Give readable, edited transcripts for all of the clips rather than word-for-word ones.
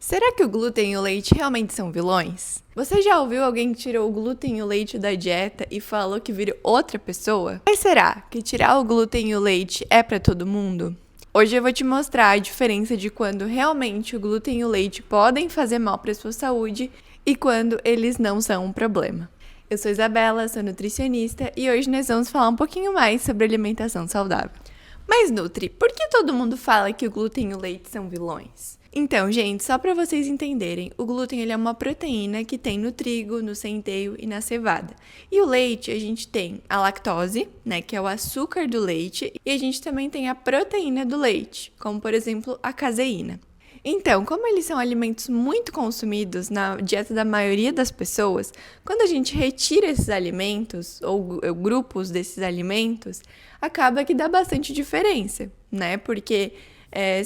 Será que o glúten e o leite realmente são vilões? Você já ouviu alguém que tirou o glúten e o leite da dieta e falou que vira outra pessoa? Mas será que tirar o glúten e o leite é para todo mundo? Hoje eu vou te mostrar a diferença de quando realmente o glúten e o leite podem fazer mal para a sua saúde e quando eles não são um problema. Eu sou Isabela, sou nutricionista e hoje nós vamos falar um pouquinho mais sobre alimentação saudável. Mas Nutri, por que todo mundo fala que o glúten e o leite são vilões? Então, gente, só para vocês entenderem, o glúten ele é uma proteína que tem no trigo, no centeio e na cevada. E o leite, a gente tem a lactose, né, que é o açúcar do leite, e a gente também tem a proteína do leite, como por exemplo a caseína. Então, como eles são alimentos muito consumidos na dieta da maioria das pessoas, quando a gente retira esses alimentos, ou grupos desses alimentos, acaba que dá bastante diferença, né? Porque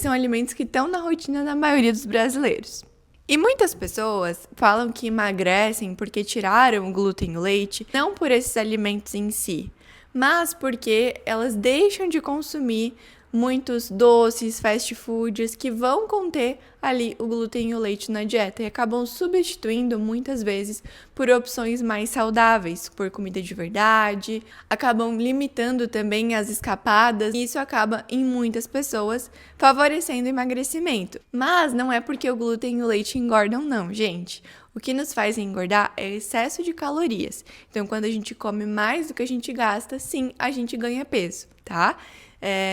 são alimentos que estão na rotina da maioria dos brasileiros. E muitas pessoas falam que emagrecem porque tiraram o glúten e o leite, não por esses alimentos em si, mas porque elas deixam de consumir muitos doces, fast foods que vão conter ali o glúten e o leite na dieta e acabam substituindo muitas vezes por opções mais saudáveis, por comida de verdade, acabam limitando também as escapadas e isso acaba em muitas pessoas favorecendo o emagrecimento. Mas não é porque o glúten e o leite engordam não, gente. O que nos faz engordar é o excesso de calorias. Então, quando a gente come mais do que a gente gasta, sim, a gente ganha peso, tá?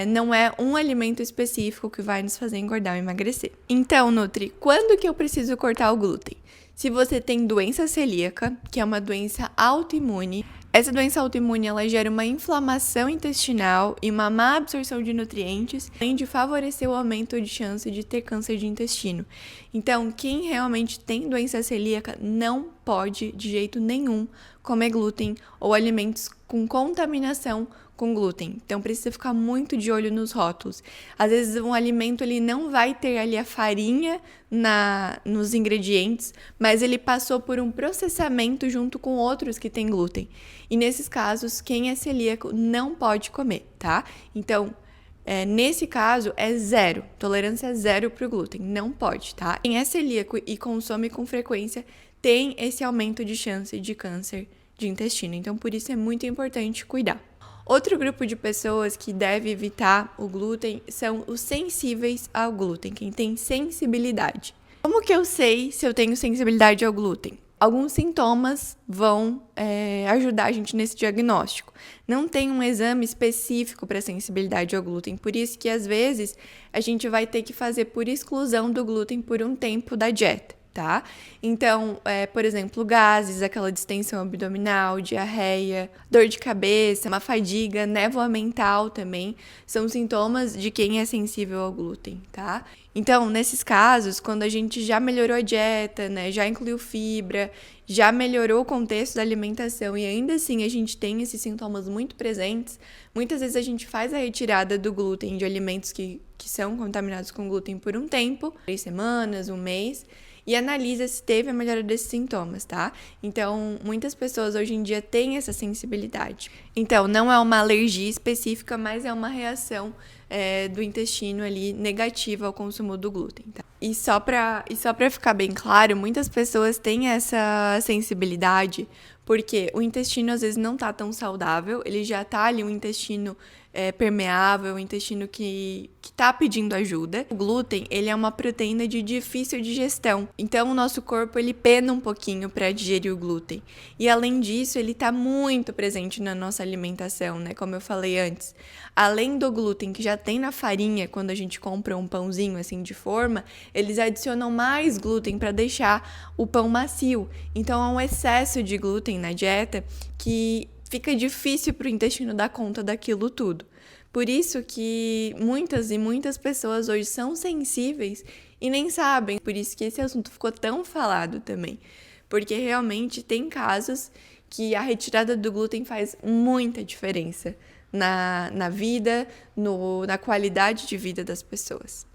Não é um alimento específico que vai nos fazer engordar ou emagrecer. Então, Nutri, quando que eu preciso cortar o glúten? Se você tem doença celíaca, que é uma doença autoimune, essa doença autoimune ela gera uma inflamação intestinal e uma má absorção de nutrientes, além de favorecer o aumento de chance de ter câncer de intestino. Então, quem realmente tem doença celíaca não pode, de jeito nenhum, comer glúten ou alimentos com contaminação com glúten. Então, precisa ficar muito de olho nos rótulos. Às vezes, um alimento ele não vai ter ali a farinha nos ingredientes, mas ele passou por um processamento junto com outros que têm glúten. E nesses casos, quem é celíaco não pode comer, tá? Então, nesse caso, é zero. Tolerância zero para o glúten. Não pode, tá? Quem é celíaco e consome com frequência tem esse aumento de chance de câncer de intestino. Então, por isso é muito importante cuidar. Outro grupo de pessoas que deve evitar o glúten são os sensíveis ao glúten, quem tem sensibilidade. Como que eu sei se eu tenho sensibilidade ao glúten? Alguns sintomas vão ajudar a gente nesse diagnóstico. Não tem um exame específico para sensibilidade ao glúten, por isso que às vezes a gente vai ter que fazer por exclusão do glúten por um tempo da dieta. Tá? Então, por exemplo, gases, aquela distensão abdominal, diarreia, dor de cabeça, uma fadiga, névoa mental também, são sintomas de quem é sensível ao glúten, tá? Então, nesses casos, quando a gente já melhorou a dieta, né, já incluiu fibra, já melhorou o contexto da alimentação e ainda assim a gente tem esses sintomas muito presentes, muitas vezes a gente faz a retirada do glúten de alimentos que são contaminados com glúten por um tempo, 3 semanas, um mês, e analisa se teve a melhora desses sintomas, tá? Então, muitas pessoas hoje em dia têm essa sensibilidade. Então, não é uma alergia específica, mas é uma reação do intestino ali negativa ao consumo do glúten, tá? E só pra ficar bem claro, muitas pessoas têm essa sensibilidade porque o intestino às vezes não tá tão saudável, ele já tá ali um intestino permeável, um intestino que tá pedindo ajuda. O glúten, ele é uma proteína de difícil digestão, então o nosso corpo ele pena um pouquinho para digerir o glúten. E além disso, ele tá muito presente na nossa alimentação, né? Como eu falei antes. Além do glúten que já tem na farinha, quando a gente compra um pãozinho assim de forma, eles adicionam mais glúten para deixar o pão macio. Então, há um excesso de glúten na dieta que fica difícil para o intestino dar conta daquilo tudo. Por isso que muitas pessoas hoje são sensíveis e nem sabem. Por isso que esse assunto ficou tão falado também. Porque realmente tem casos que a retirada do glúten faz muita diferença na vida, na qualidade de vida das pessoas.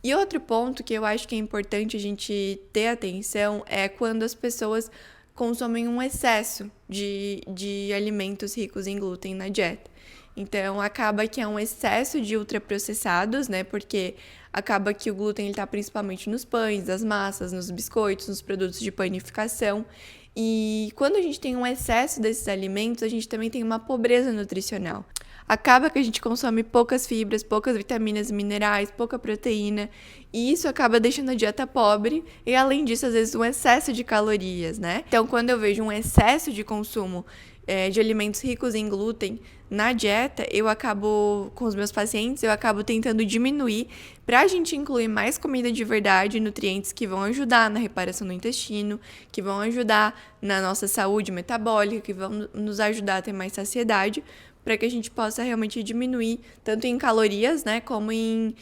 E outro ponto que eu acho que é importante a gente ter atenção é quando as pessoas consomem um excesso de alimentos ricos em glúten na dieta. Então, acaba que é um excesso de ultraprocessados, né? Porque acaba que o glúten ele tá principalmente nos pães, nas massas, nos biscoitos, nos produtos de panificação. E quando a gente tem um excesso desses alimentos, a gente também tem uma pobreza nutricional. Acaba que a gente consome poucas fibras, poucas vitaminas e minerais, pouca proteína, e isso acaba deixando a dieta pobre e, além disso, às vezes um excesso de calorias, né? Então, quando eu vejo um excesso de consumo de alimentos ricos em glúten na dieta, eu acabo, com os meus pacientes, eu acabo tentando diminuir para a gente incluir mais comida de verdade, nutrientes que vão ajudar na reparação do intestino, que vão ajudar na nossa saúde metabólica, que vão nos ajudar a ter mais saciedade, para que a gente possa realmente diminuir tanto em calorias, né, como em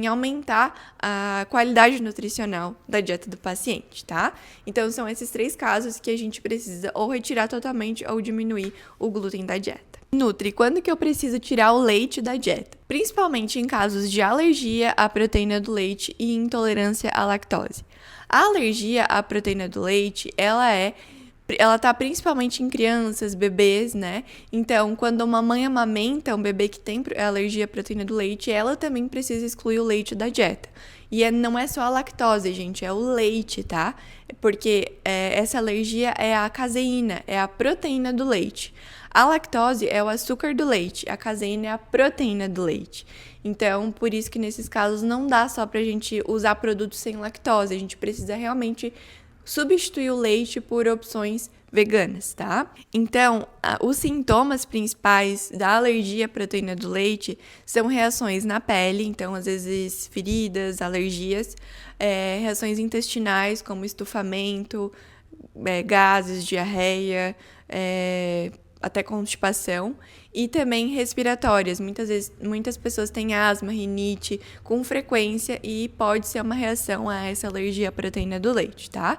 aumentar a qualidade nutricional da dieta do paciente, tá? Então, são esses 3 casos que a gente precisa ou retirar totalmente ou diminuir o glúten da dieta. Nutri, quando que eu preciso tirar o leite da dieta? Principalmente em casos de alergia à proteína do leite e intolerância à lactose. A alergia à proteína do leite, ela tá principalmente em crianças, bebês, né? Então, quando uma mãe amamenta um bebê que tem alergia à proteína do leite, ela também precisa excluir o leite da dieta. E não é só a lactose, gente, é o leite, tá? Porque essa alergia é a caseína, é a proteína do leite. A lactose é o açúcar do leite, a caseína é a proteína do leite. Então, por isso que nesses casos não dá só pra gente usar produtos sem lactose, a gente precisa realmente substituir o leite por opções veganas, tá? Então, os sintomas principais da alergia à proteína do leite são reações na pele, então, às vezes, feridas, alergias, reações intestinais, como estufamento, gases, diarreia, até constipação, e também respiratórias. Muitas pessoas têm asma, rinite com frequência e pode ser uma reação a essa alergia à proteína do leite, tá?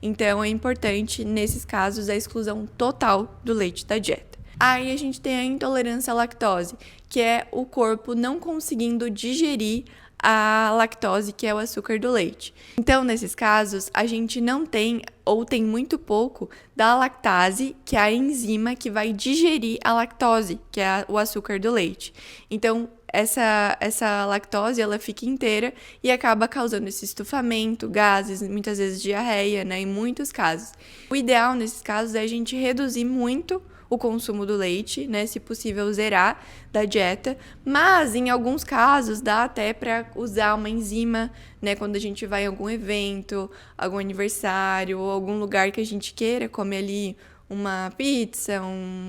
Então, é importante, nesses casos, a exclusão total do leite da dieta. Aí a gente tem a intolerância à lactose, que é o corpo não conseguindo digerir a lactose, que é o açúcar do leite. Então, nesses casos, a gente não tem ou tem muito pouco da lactase, que é a enzima que vai digerir a lactose, que é o açúcar do leite. Então, essa lactose, ela fica inteira e acaba causando esse estufamento, gases, muitas vezes diarreia, né, em muitos casos. O ideal nesses casos é a gente reduzir muito o consumo do leite, né, se possível zerar da dieta, mas em alguns casos dá até para usar uma enzima, né, quando a gente vai em algum evento, algum aniversário ou algum lugar que a gente queira comer ali uma pizza,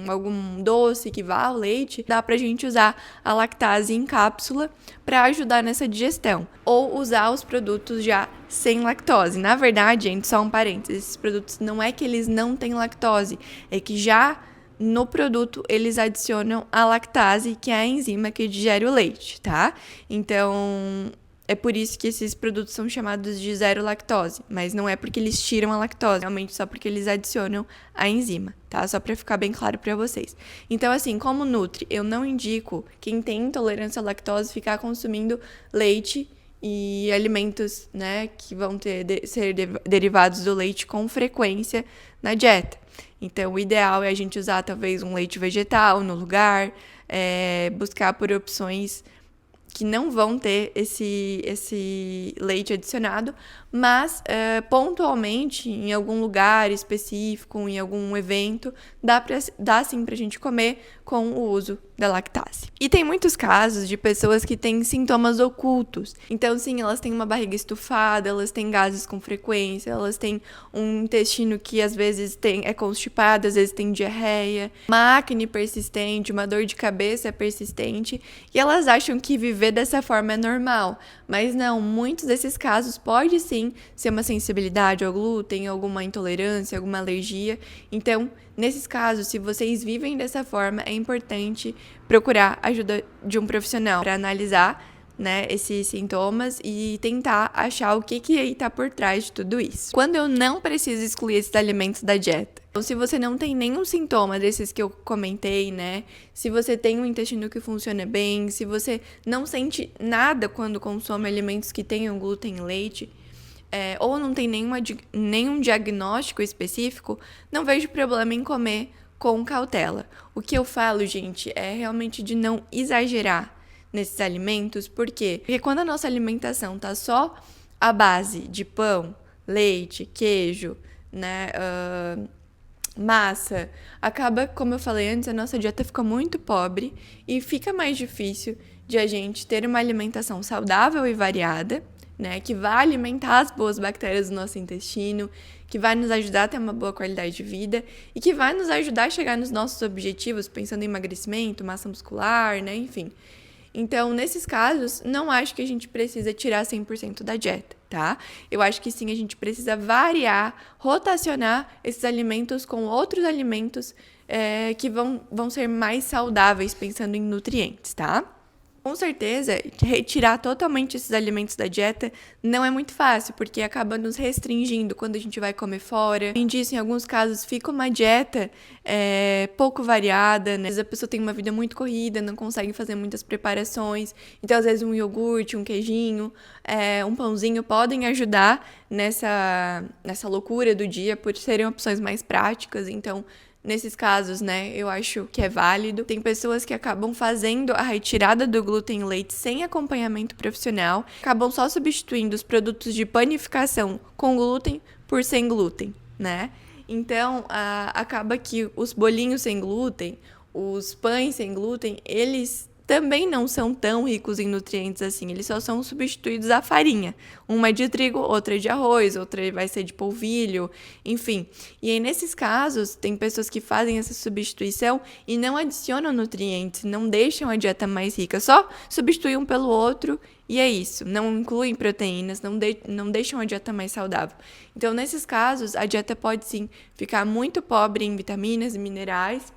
algum doce que vá ao leite, dá pra gente usar a lactase em cápsula para ajudar nessa digestão. Ou usar os produtos já sem lactose. Na verdade, gente, só um parênteses, esses produtos não é que eles não têm lactose, é que já no produto eles adicionam a lactase, que é a enzima que digere o leite, tá? Então, é por isso que esses produtos são chamados de zero lactose, mas não é porque eles tiram a lactose, realmente só porque eles adicionam a enzima, tá? Só para ficar bem claro para vocês. Então, assim, como Nutri, eu não indico quem tem intolerância à lactose ficar consumindo leite e alimentos, né, que vão ser derivados do leite com frequência na dieta. Então, o ideal é a gente usar talvez um leite vegetal no lugar, buscar por opções que não vão ter esse leite adicionado, mas pontualmente, em algum lugar específico, em algum evento, dá sim pra gente comer com o uso da lactase. E tem muitos casos de pessoas que têm sintomas ocultos. Então, sim, elas têm uma barriga estufada, elas têm gases com frequência, elas têm um intestino que às vezes é constipado, às vezes tem diarreia, uma acne persistente, uma dor de cabeça persistente, e elas acham que viver dessa forma é normal. Mas não, muitos desses casos pode sim ser uma sensibilidade ao glúten, alguma intolerância, alguma alergia. Então, nesses casos, se vocês vivem dessa forma, é importante procurar ajuda de um profissional para analisar, né, esses sintomas e tentar achar o que está por trás de tudo isso. Quando eu não preciso excluir esses alimentos da dieta? Então, se você não tem nenhum sintoma desses que eu comentei, né, se você tem um intestino que funciona bem, se você não sente nada quando consome alimentos que tenham glúten e leite, ou não tem nenhum diagnóstico específico, não vejo problema em comer com cautela. O que eu falo, gente, é realmente de não exagerar, nesses alimentos. Por quê? Porque quando a nossa alimentação tá só à base de pão, leite, queijo, né, massa, acaba, como eu falei antes, a nossa dieta fica muito pobre e fica mais difícil de a gente ter uma alimentação saudável e variada, né, que vai alimentar as boas bactérias do nosso intestino, que vai nos ajudar a ter uma boa qualidade de vida e que vai nos ajudar a chegar nos nossos objetivos, pensando em emagrecimento, massa muscular, né, enfim. Então, nesses casos, não acho que a gente precisa tirar 100% da dieta, tá? Eu acho que sim, a gente precisa variar, rotacionar esses alimentos com outros alimentos que vão ser mais saudáveis, pensando em nutrientes, tá? Com certeza, retirar totalmente esses alimentos da dieta não é muito fácil, porque acaba nos restringindo quando a gente vai comer fora. Além disso, em alguns casos, fica uma dieta pouco variada, né? Às vezes a pessoa tem uma vida muito corrida, não consegue fazer muitas preparações. Então, às vezes, um iogurte, um queijinho, um pãozinho podem ajudar nessa loucura do dia, por serem opções mais práticas. Então, nesses casos, né, eu acho que é válido. Tem pessoas que acabam fazendo a retirada do glúten e leite sem acompanhamento profissional, acabam só substituindo os produtos de panificação com glúten por sem glúten, né? Então, acaba que os bolinhos sem glúten, os pães sem glúten, eles também não são tão ricos em nutrientes assim, eles só são substituídos à farinha. Uma é de trigo, outra é de arroz, outra vai ser de polvilho, enfim. E aí, nesses casos, tem pessoas que fazem essa substituição e não adicionam nutrientes, não deixam a dieta mais rica, só substituem um pelo outro e é isso. Não incluem proteínas, não deixam a dieta mais saudável. Então, nesses casos, a dieta pode sim ficar muito pobre em vitaminas e minerais,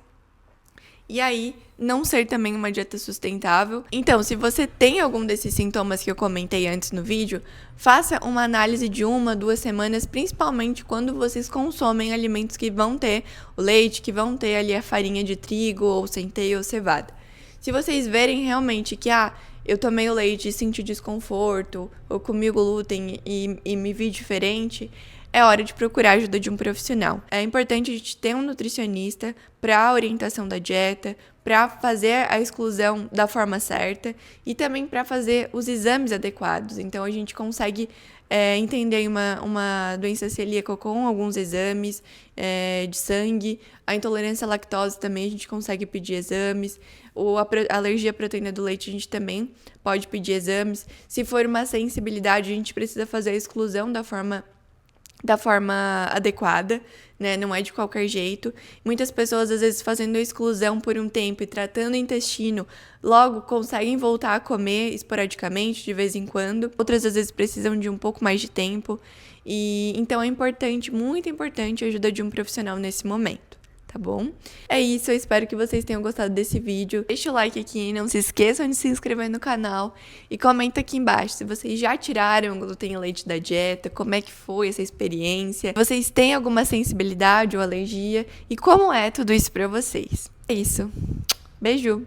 e aí não ser também uma dieta sustentável. Então, se você tem algum desses sintomas que eu comentei antes no vídeo, faça uma análise de 1, 2 semanas, principalmente quando vocês consomem alimentos que vão ter o leite, que vão ter ali a farinha de trigo, ou centeio, ou cevada. Se vocês verem realmente que, eu tomei o leite e senti desconforto, ou comi glúten e me vi diferente, é hora de procurar a ajuda de um profissional. É importante a gente ter um nutricionista para a orientação da dieta, para fazer a exclusão da forma certa e também para fazer os exames adequados. Então, a gente consegue entender uma doença celíaca com alguns exames de sangue. A intolerância à lactose também a gente consegue pedir exames. A alergia à proteína do leite a gente também pode pedir exames. Se for uma sensibilidade, a gente precisa fazer a exclusão da forma adequada, né? Não é de qualquer jeito. Muitas pessoas, às vezes, fazendo a exclusão por um tempo e tratando o intestino, logo conseguem voltar a comer esporadicamente, de vez em quando. Outras, às vezes, precisam de um pouco mais de tempo. E então é importante, muito importante, a ajuda de um profissional nesse momento. Tá bom? É isso, eu espero que vocês tenham gostado desse vídeo. Deixa o like aqui, não se esqueçam de se inscrever no canal e comenta aqui embaixo se vocês já tiraram o glúten e leite da dieta, como é que foi essa experiência, vocês têm alguma sensibilidade ou alergia e como é tudo isso pra vocês. É isso. Beijo!